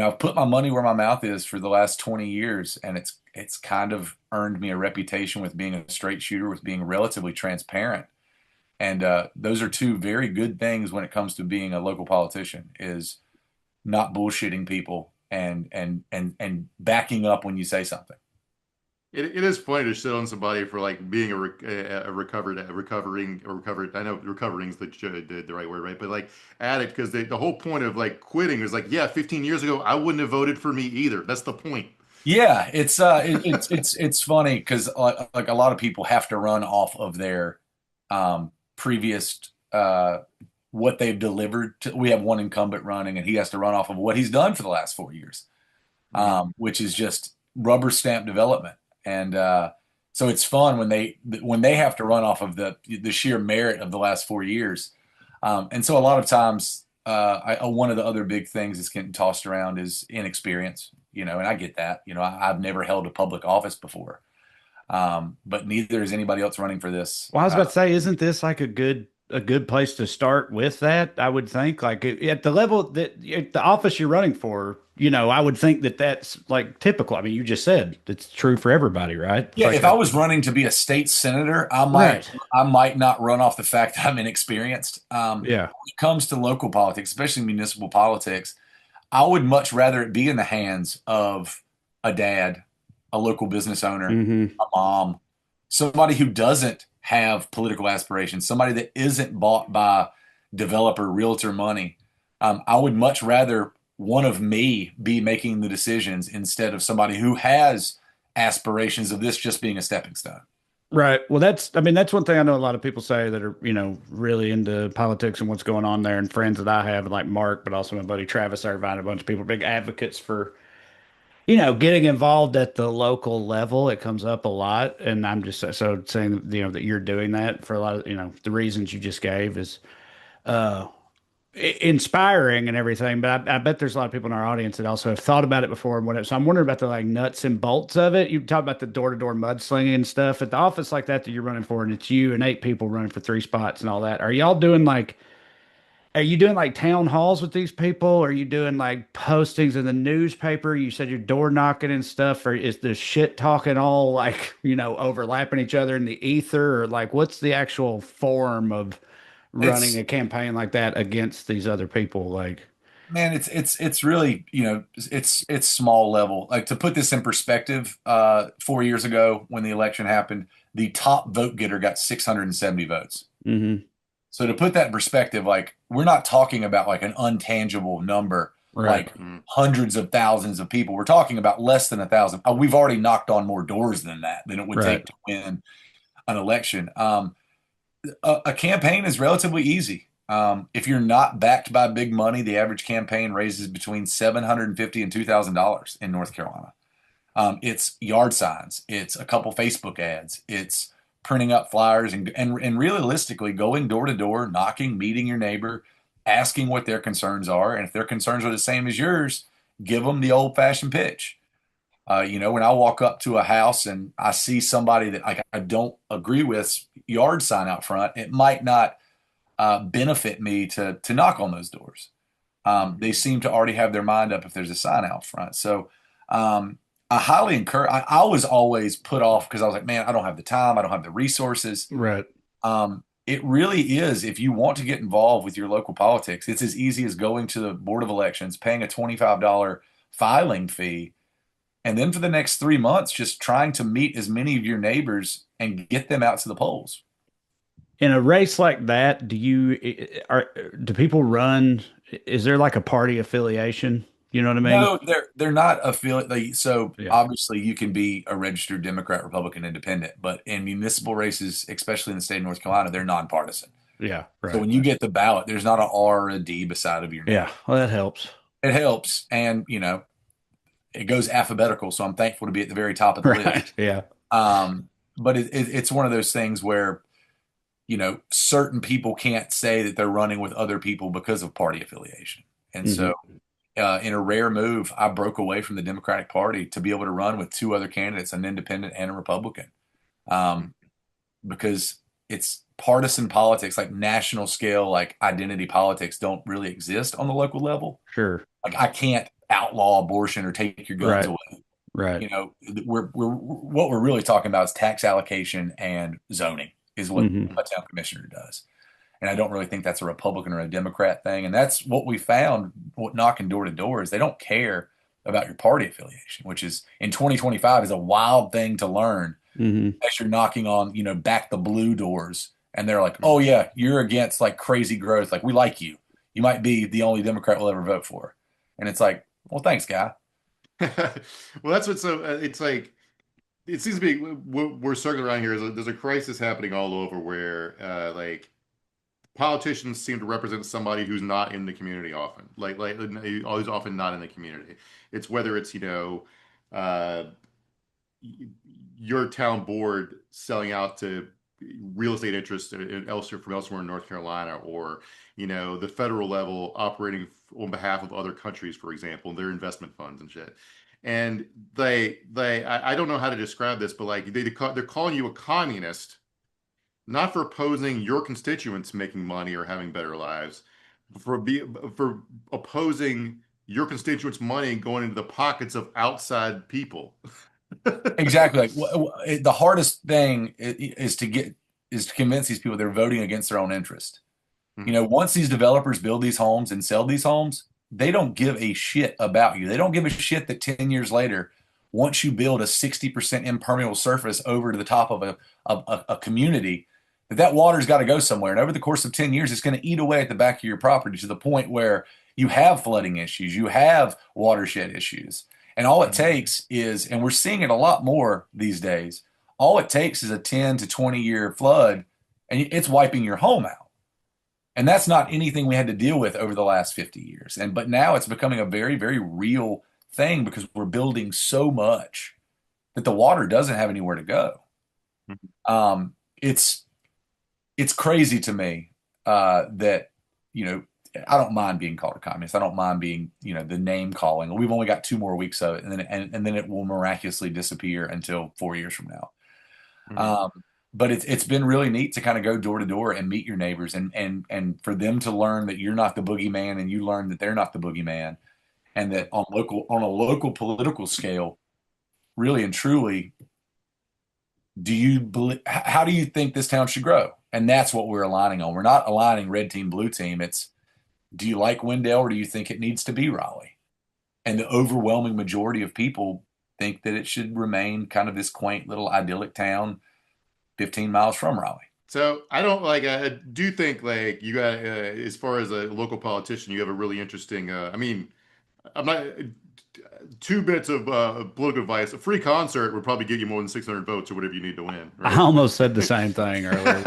I've put my money where my mouth is for the last 20 years, and it's kind of earned me a reputation with being a straight shooter, with being relatively transparent. And those are 2 very good things when it comes to being a local politician, is not bullshitting people and backing up when you say something. It is funny to shit on somebody for like being a recovering. I know recovering is the right word, right? But like addict, because the whole point of like quitting is like, yeah, 15 years ago I wouldn't have voted for me either. That's the point. Yeah, it's funny because like a lot of people have to run off of their previous what they've delivered. We have one incumbent running, and he has to run off of what he's done for the last 4 years, which is just rubber stamp development. And so it's fun when they have to run off of the sheer merit of the last 4 years. And so a lot of times, one of the other big things that's getting tossed around is inexperience, and I get that. I've never held a public office before, but neither is anybody else running for this. Well, I was about to say, isn't this like a good place to start with that? I would think, like, at the level that at the office you're running for, I would think that that's like typical. I mean, you just said it's true for everybody, right? It's Yeah, like if I was running to be a state senator, I might not run off the fact that I'm inexperienced. Yeah. When it comes to local politics, especially municipal politics, I would much rather it be in the hands of a dad a local business owner, Mm-hmm. a mom, somebody who doesn't have political aspirations, somebody that isn't bought by developer, realtor money. I would much rather one of me be making the decisions instead of somebody who has aspirations of this just being a stepping stone. Right. Well, I mean, that's one thing I know a lot of people say that are, really into politics and what's going on there. And friends that I have, like Mark, but also my buddy Travis Irvine, a bunch of people, big advocates for, getting involved at the local level. It comes up a lot. And I'm just so saying, that you're doing that for a lot of, the reasons you just gave is, inspiring and everything, but I bet there's a lot of people in our audience that also have thought about it before and whatever. So I'm wondering about the like nuts and bolts of it. You talk about the door-to-door mudslinging and stuff at the office like that you're running for, and it's you and 8 people running for 3 spots and all that. Are you doing like town halls with these people? Are you doing like postings in the newspaper? You said you're door knocking and stuff, or is the shit talking all like, overlapping each other in the ether, or like what's the actual form of running It's a campaign like that against these other people? Like, Man, it's really, it's small level. Like to put this in perspective, 4 years ago when the election happened, the top vote getter got 670 votes. mm-hmm, So to put that in perspective, like we're not talking about like an untangible number, right, like hundreds of thousands of people. We're talking about less than 1,000. We've already knocked on more doors than that than it would right, take to win an election. A campaign is relatively easy. If you're not backed by big money, the average campaign raises between $750 and $2,000 in North Carolina. It's yard signs, it's a couple Facebook ads, it's printing up flyers and realistically going door to door, knocking, meeting your neighbor, asking what their concerns are, and if their concerns are the same as yours, give them the old fashioned pitch. When I walk up to a house and I see somebody that like I don't agree with yard sign out front, it might not benefit me to knock on those doors. They seem to already have their mind up if there's a sign out front. So I highly encourage. I was always put off because I was like, man, I don't have the time, I don't have the resources. right. It really is. If you want to get involved with your local politics, it's as easy as going to the Board of Elections, paying a $25 filing fee, and then for the next 3 months, just trying to meet as many of your neighbors and get them out to the polls. In a race like that, do people run? Is there like a party affiliation? You know what I mean? No, they're not affiliate. So Yeah. obviously, you can be a registered Democrat, Republican, Independent, but in municipal races, especially in the state of North Carolina, they're nonpartisan. Yeah. So Right. when you get the ballot, there's not an R or a D beside of your name. Yeah. Well, that helps. It helps, and it goes alphabetical. So I'm thankful to be at the very top of the Right. list. Yeah. But it's one of those things where certain people can't say that they're running with other people because of party affiliation, and so. In a rare move, I broke away from the Democratic Party to be able to run with 2 other candidates, an independent and a Republican, because it's partisan politics, like national scale, like identity politics don't really exist on the local level. Sure. Like I can't outlaw abortion or take your guns Right. away. Right. We're what we're really talking about is tax allocation and zoning is what Mhm. a town commissioner does. And I don't really think that's a Republican or a Democrat thing. And that's what we found knocking door to door is they don't care about your party affiliation, which is in 2025 is a wild thing to learn Hmm. as you're knocking on, back the blue doors. And they're like, oh yeah, you're against like crazy growth. Like we like you. You might be the only Democrat we'll ever vote for. And it's like, well, thanks, guy. Well, that's what's so. It's like it seems to be we're circling around here. There's a crisis happening all over where like politicians seem to represent somebody who's not in the community often. Like always often not in the community. It's whether it's uh, your town board selling out to real estate interests elsewhere in North Carolina, or the federal level operating on behalf of other countries, for example, their investment funds and shit. And I don't know how to describe this, but like they're calling you a communist, not for opposing your constituents making money or having better lives, for opposing your constituents' money going into the pockets of outside people. Exactly. Like the hardest thing is to convince these people they're voting against their own interest. Once these developers build these homes and sell these homes, they don't give a shit about you. They don't give a shit that 10 years later, once you build a 60% impermeable surface over to the top of a community, that water's got to go somewhere. And over the course of 10 years, it's going to eat away at the back of your property to the point where you have flooding issues, you have watershed issues. And all it takes is, and we're seeing it a lot more these days, all it takes is a 10 to 20 year flood and it's wiping your home out. And that's not anything we had to deal with over the last 50 years. But now it's becoming a very, very real thing because we're building so much that the water doesn't have anywhere to go. It's crazy to me that, I don't mind being called a communist. I don't mind being, the name calling. We've only got 2 more weeks of it, and then it will miraculously disappear until 4 years from now. But it's been really neat to kind of go door to door and meet your neighbors and for them to learn that you're not the boogeyman and you learn that they're not the boogeyman, and that on a local political scale, really and truly, how do you think this town should grow? And that's what we're aligning on. We're not aligning red team, blue team. It's, do you like Wendell or do you think it needs to be Raleigh? And the overwhelming majority of people think that it should remain kind of this quaint little idyllic town 15 miles from Raleigh. So I do think like you got, as far as a local politician, you have a really interesting, I'm not, 2 bits of political advice. A free concert would probably get you more than 600 votes or whatever you need to win. Right? I almost said the same thing earlier.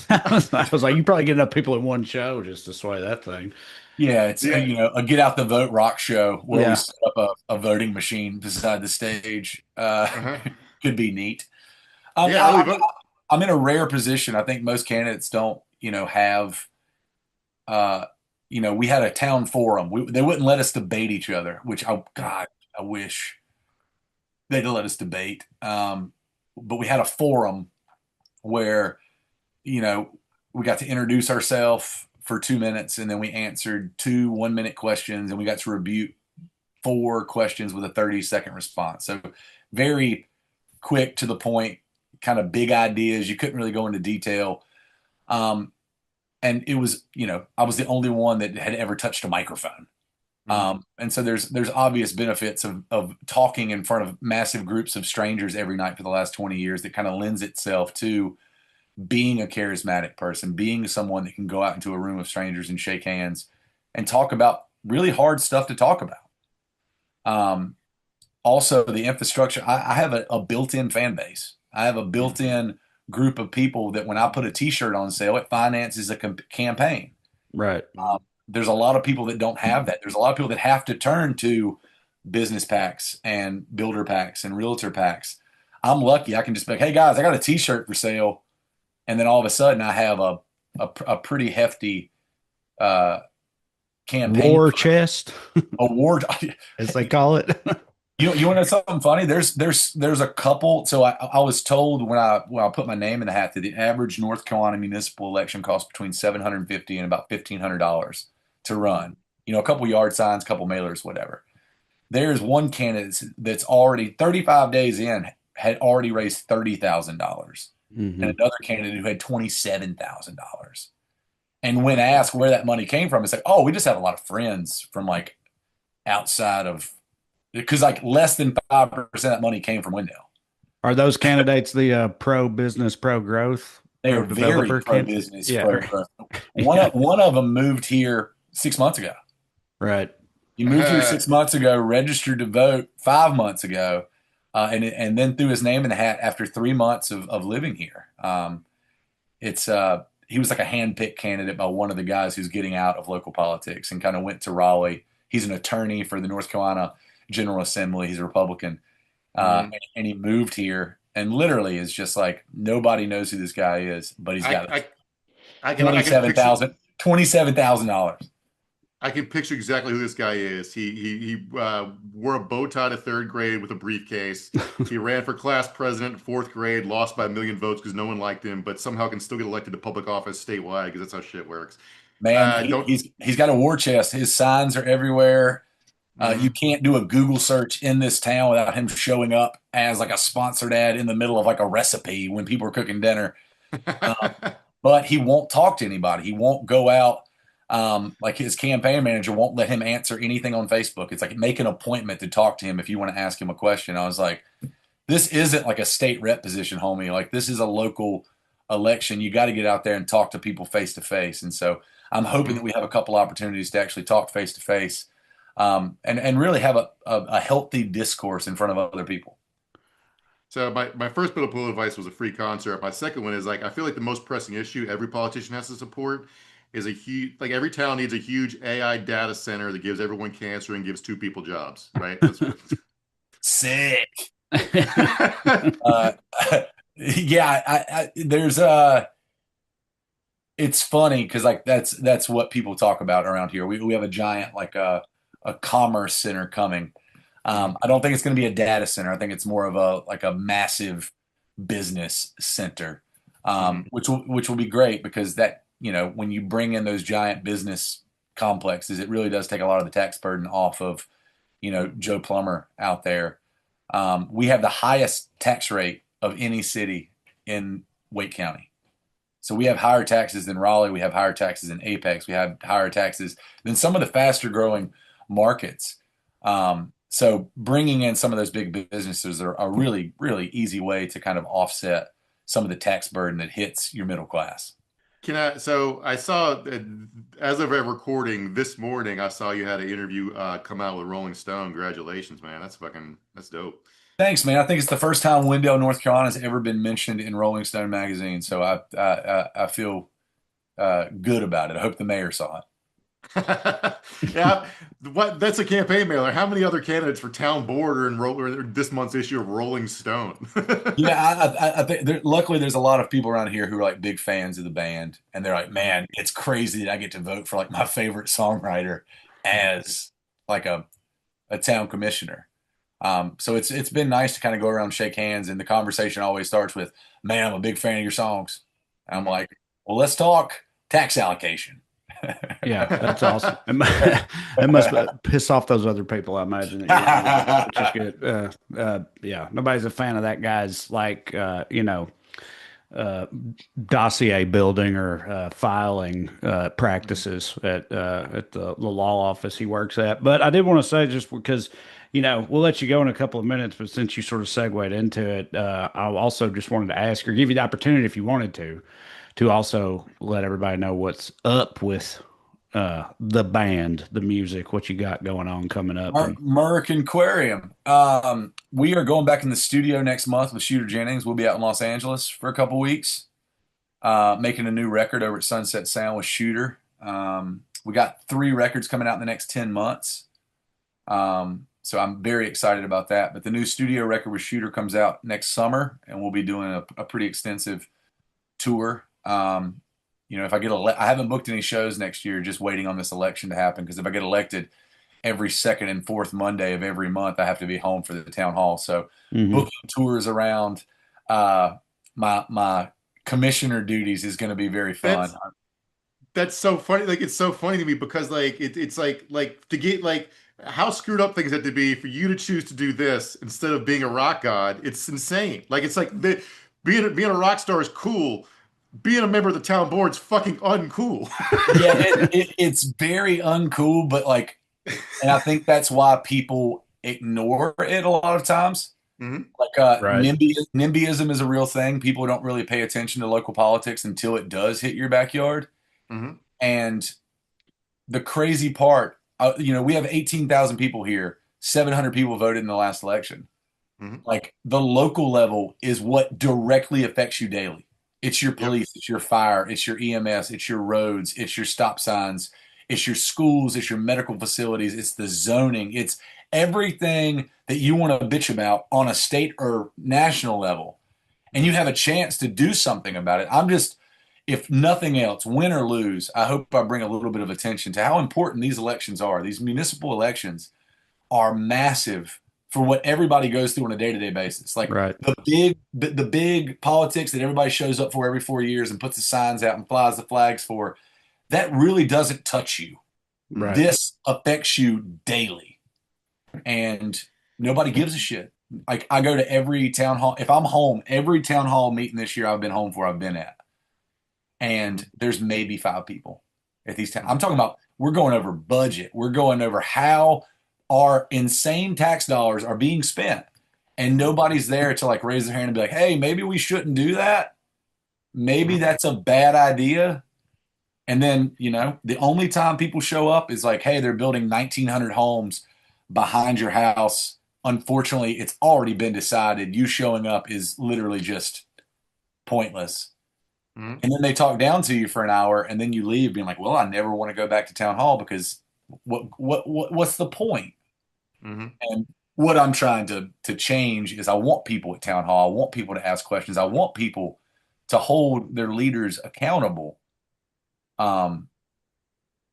I was like, you probably get enough people at one show just to sway that thing. Yeah, it's a get out the vote rock show where we set up a voting machine beside the stage. Could be neat. I'm in a rare position. I think most candidates don't, have. We had a town forum. They wouldn't let us debate each other, which I wish they'd let us debate. But we had a forum where, we got to introduce ourselves for 2 minutes, and then we answered 2 1-minute questions, and we got to rebuke 4 questions with a 30-second response. So very quick to the point, kind of big ideas. You couldn't really go into detail. And it was, I was the only one that had ever touched a microphone. And so there's obvious benefits of talking in front of massive groups of strangers every night for the last 20 years that kind of lends itself to being a charismatic person, being someone that can go out into a room of strangers and shake hands and talk about really hard stuff to talk about. Also, the infrastructure, I have a built-in fan base. I have a built-in group of people that when I put a T-shirt on sale, it finances a campaign. Right. There's a lot of people that don't have that. There's a lot of people that have to turn to business packs and builder packs and realtor packs. I'm lucky. I can just be like, hey guys, I got a T-shirt for sale. And then all of a sudden I have a pretty hefty campaign. War chest. A war, as they call it. You want to know something funny? There's a couple. So I was told when I put my name in the hat that the average North Carolina municipal election costs between $750 and about $1,500 to run. A couple yard signs, couple mailers, whatever. There's one candidate that's already 35 days in had already raised $30,000, and another candidate who had $27,000. And when asked where that money came from, it's like, oh, we just have a lot of friends from like outside of. Because like less than 5% of that money came from Wendell. Are those candidates the pro-business, pro-growth? They are very pro-business, pro-growth. One of them moved here 6 months ago. Right. He moved here 6 months ago, registered to vote 5 months ago, and then threw his name in the hat after 3 months of living here. He was like a hand-picked candidate by one of the guys who's getting out of local politics and kind of went to Raleigh. He's an attorney for the North Carolina General Assembly. He's a Republican. And he moved here and literally is just like, nobody knows who this guy is, but he's got $27,000. I can picture exactly who this guy is. He wore a bow tie to 3rd grade with a briefcase. He ran for class president in 4th grade, lost by 1 million votes because no one liked him, but somehow can still get elected to public office statewide because that's how shit works. Man, he's got a war chest. His signs are everywhere. You can't do a Google search in this town without him showing up as like a sponsored ad in the middle of like a recipe when people are cooking dinner. But he won't talk to anybody. He won't go out Like his campaign manager won't let him answer anything on Facebook. It's like make an appointment to talk to him if you want to ask him a question. I was like, this isn't like a state rep position, homie. Like this is a local election. You got to get out there and talk to people face to face. And so I'm hoping that we have a couple opportunities to actually talk face to face, and really have a healthy discourse in front of other people. So my first bit of political advice was a free concert. My second one is like I feel like the most pressing issue every politician has to support is a huge like every town needs a huge AI data center that gives everyone cancer and gives two people jobs, right? Sick. uh, yeah, there's it's funny because like that's what people talk about around here. We have a giant like a commerce center coming. I don't think it's going to be a data center. I think it's more of a massive business center, which will be great because that, when you bring in those giant business complexes, it really does take a lot of the tax burden off of, Joe Plumber out there. We have the highest tax rate of any city in Wake County. So we have higher taxes than Raleigh. We have higher taxes than Apex. We have higher taxes than some of the faster growing markets. So bringing in some of those big businesses are a really, really easy way to kind of offset some of the tax burden that hits your middle class. So I saw, as of a recording this morning, I saw you had an interview come out with Rolling Stone. Congratulations, man. That's dope. Thanks, man. I think it's the first time Wendell, North Carolina has ever been mentioned in Rolling Stone magazine. So I feel good about it. I hope the mayor saw it. Yeah, that's a campaign mailer. How many other candidates for town board are in this month's issue of Rolling Stone? Yeah, I think luckily there's a lot of people around here who are like big fans of the band, and they're like, man, it's crazy that I get to vote for like my favorite songwriter as like a town commissioner. So it's been nice to kind of go around and shake hands, and the conversation always starts with, man, I'm a big fan of your songs. And I'm like, well, let's talk tax allocation. Yeah, that's awesome. It must piss off those other people, I imagine. Which is good. Yeah, nobody's a fan of that guy's dossier building or filing practices at the law office he works at. But I did want to say, just because we'll let you go in a couple of minutes, but since you sort of segued into it, I also just wanted to ask or give you the opportunity, if you wanted to also let everybody know what's up with the band, the music, what you got going on coming up. American Aquarium. We are going back in the studio next month with Shooter Jennings. We'll be out in Los Angeles for a couple weeks, making a new record over at Sunset Sound with Shooter. We got 3 records coming out in the next 10 months. So I'm very excited about that. But the new studio record with Shooter comes out next summer, and we'll be doing a pretty extensive tour. If I get I haven't booked any shows next year, just waiting on this election to happen. Because if I get elected every second and fourth Monday of every month, I have to be home for the town hall. So booking tours around my commissioner duties is going to be very fun. That's so funny. Like, it's so funny to me because like it's like to get like how screwed up things have to be for you to choose to do this instead of being a rock god. It's insane. Like it's like being a rock star is cool. Being a member of the town board's fucking uncool. Yeah, it's very uncool, but like, and I think that's why people ignore it a lot of times. Mm-hmm. Like Right. NIMBYism is a real thing. People don't really pay attention to local politics until it does hit your backyard. Mm-hmm. And the crazy part, we have 18,000 people here. 700 people voted in the last election. Mm-hmm. Like the local level is what directly affects you daily. It's your police, It's your fire, it's your EMS, it's your roads, it's your stop signs, it's your schools, it's your medical facilities, it's the zoning, it's everything that you want to bitch about on a state or national level. And you have a chance to do something about it. If nothing else, win or lose, I hope I bring a little bit of attention to how important these elections are. These municipal elections are massive for what everybody goes through on a day-to-day basis. Like Right. the big politics that everybody shows up for every 4 years and puts the signs out and flies the flags for, that really doesn't touch you. Right. This affects you daily. And nobody gives a shit. Like I go to every town hall. If I'm home, every town hall meeting this year I've been at. And there's maybe 5 people. at these times. I'm talking about we're going over budget. We're going over how our insane tax dollars are being spent. And nobody's there to like raise their hand and be like, hey, maybe we shouldn't do that. Maybe that's a bad idea. And then, you know, the only time people show up is like, hey, they're building 1,900 homes behind your house. Unfortunately, it's already been decided. You showing up is literally just pointless. And then they talk down to you for an hour, and then you leave being like, well, I never want to go back to town hall because what's the point? And what I'm trying to change is I want people at town hall. I want people to ask questions. I want people to hold their leaders accountable. And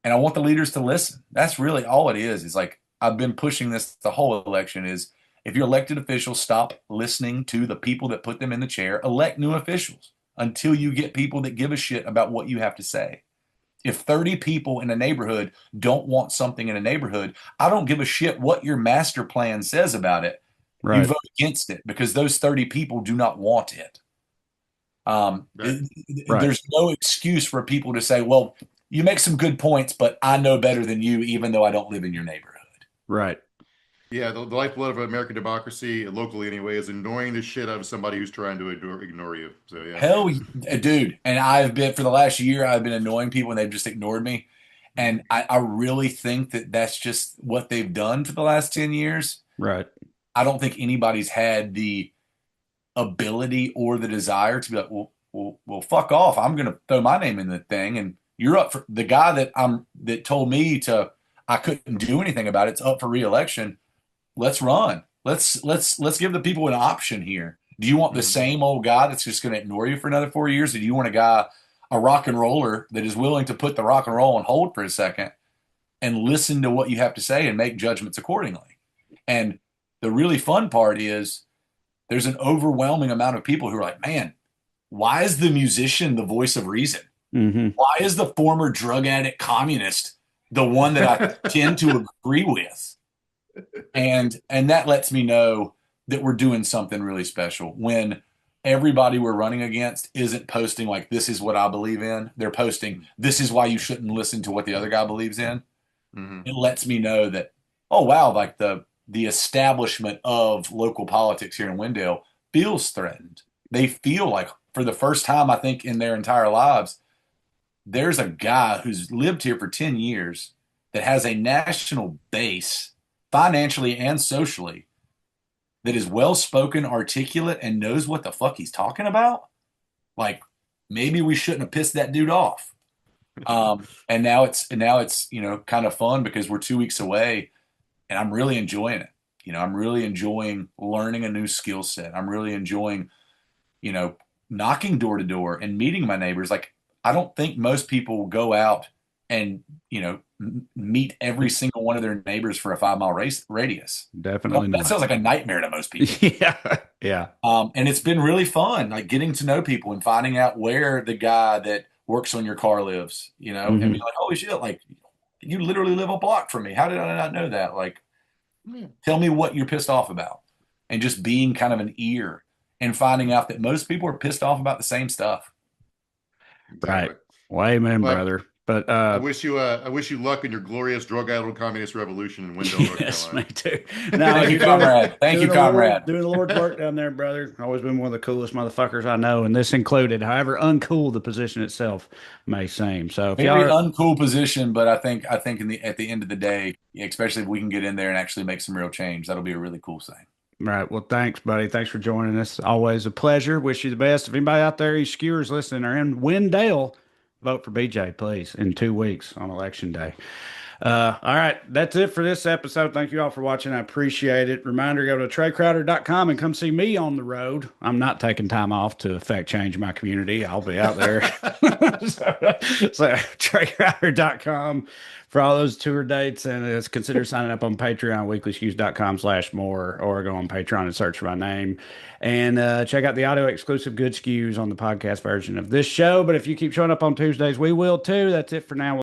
I want the leaders to listen. That's really all it is. It's like, I've been pushing this the whole election is if you're elected officials, stop listening to the people that put them in the chair, elect new officials until you get people that give a shit about what you have to say. If 30 people in a neighborhood don't want something in a neighborhood, I don't give a shit what your master plan says about it. Right. You vote against it because those 30 people do not want it. There's no excuse for people to say, well, you make some good points, but I know better than you, even though I don't live in your neighborhood. Right. Yeah, the lifeblood of American democracy, locally anyway, is annoying the shit out of somebody who's trying to ignore you. So yeah. Hell, dude. And I've been, for the last year, I've been annoying people and they've just ignored me. And I really think that that's just what they've done for the last 10 years. Right. I don't think anybody's had the ability or the desire to be like, well, fuck off. I'm going to throw my name in the thing. And you're up for the guy that told me I couldn't do anything about it. It's up for re-election. Let's run. Let's give the people an option here. Do you want the same old guy that's just going to ignore you for another 4 years? Or do you want a rock and roller that is willing to put the rock and roll on hold for a second and listen to what you have to say and make judgments accordingly? And the really fun part is there's an overwhelming amount of people who are like, man, why is the musician the voice of reason? Why is the former drug addict communist the one that I tend to agree with? And that lets me know that we're doing something really special when everybody we're running against isn't posting like, this is what I believe in. They're posting, this is why you shouldn't listen to what the other guy believes in. It lets me know that, oh, wow, like the establishment of local politics here in Wendell feels threatened. They feel like for the first time, I think, in their entire lives, there's a guy who's lived here for 10 years that has a national base financially and socially that is well-spoken, articulate, and knows what the fuck he's talking about. Like, maybe we shouldn't have pissed that dude off. And now it's, you know, kind of fun because we're 2 weeks away and I'm really enjoying it. You know, I'm really enjoying learning a new skill set. I'm really enjoying, you know, knocking door to door and meeting my neighbors. Like, I don't think most people go out and, you know, meet every single one of their neighbors for a 5-mile radius. Definitely That not. sounds like a nightmare to most people. Yeah. And it's been really fun, like getting to know people and finding out where the guy that works on your car lives, you know, and be like, holy shit, like you literally live a block from me. How did I not know that? Like, tell me what you're pissed off about. And just being kind of an ear and finding out that most people are pissed off about the same stuff. Right. Well, amen, brother. But I wish you luck in your glorious drug-addled communist revolution in Wendell, North yes, Carolina. me too. No, Thank you, comrade. Thank you, comrade. Doing the Lord's work down there, brother. Always been one of the coolest motherfuckers I know, and this included. However uncool the position itself may seem. So, if very y'all uncool position, but I think at the end of the day, especially if we can get in there and actually make some real change, that'll be a really cool thing. Right. Well, thanks, buddy. Thanks for joining us. Always a pleasure. Wish you the best. If anybody out there, you skewers listening, are in Wendell, vote for BJ, please, in 2 weeks on election day. All right. That's it for this episode. Thank you all for watching. I appreciate it. Reminder, go to TreyCrowder.com and come see me on the road. I'm not taking time off to affect change in my community. I'll be out there. so TreyCrowder.com for all those tour dates, and consider signing up on Patreon, weeklyskews.com/more, or go on Patreon and search for my name. And check out the audio exclusive Good Skews on the podcast version of this show. But if you keep showing up on Tuesdays, we will too. That's it for now.